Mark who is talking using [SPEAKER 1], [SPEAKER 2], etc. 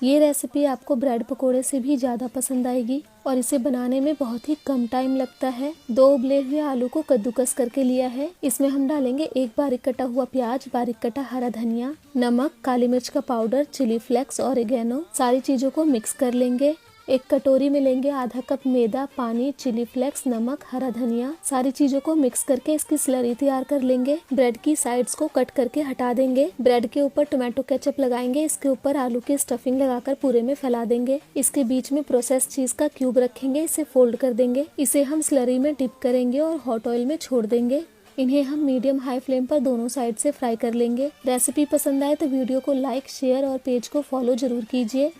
[SPEAKER 1] ये रेसिपी आपको ब्रेड पकोड़े से भी ज़्यादा पसंद आएगी और इसे बनाने में बहुत ही कम टाइम लगता है। 2 उबले हुए आलू को कद्दूकस करके लिया है। इसमें हम डालेंगे 1 बारीक कटा हुआ प्याज, बारीक कटा हरा धनिया, नमक, काली मिर्च का पाउडर, चिली फ्लेक्स, ऑरिगेनो। सारी चीज़ों को मिक्स कर लेंगे। एक कटोरी में लेंगे आधा कप मैदा, पानी, चिली फ्लेक्स, नमक, हरा धनिया। सारी चीजों को मिक्स करके इसकी स्लरी तैयार कर लेंगे। ब्रेड की साइड्स को कट करके हटा देंगे। ब्रेड के ऊपर टोमेटो केचप लगाएंगे। इसके ऊपर आलू की स्टफिंग लगाकर पूरे में फैला देंगे। इसके बीच में प्रोसेस चीज का क्यूब रखेंगे। इसे फोल्ड कर देंगे। इसे हम स्लरी में डिप करेंगे और हॉट ऑयल में छोड़ देंगे। इन्हें हम मीडियम हाई फ्लेम पर दोनों साइड से फ्राई कर लेंगे। रेसिपी पसंद आए तो वीडियो को लाइक, शेयर और पेज को फॉलो जरूर कीजिए।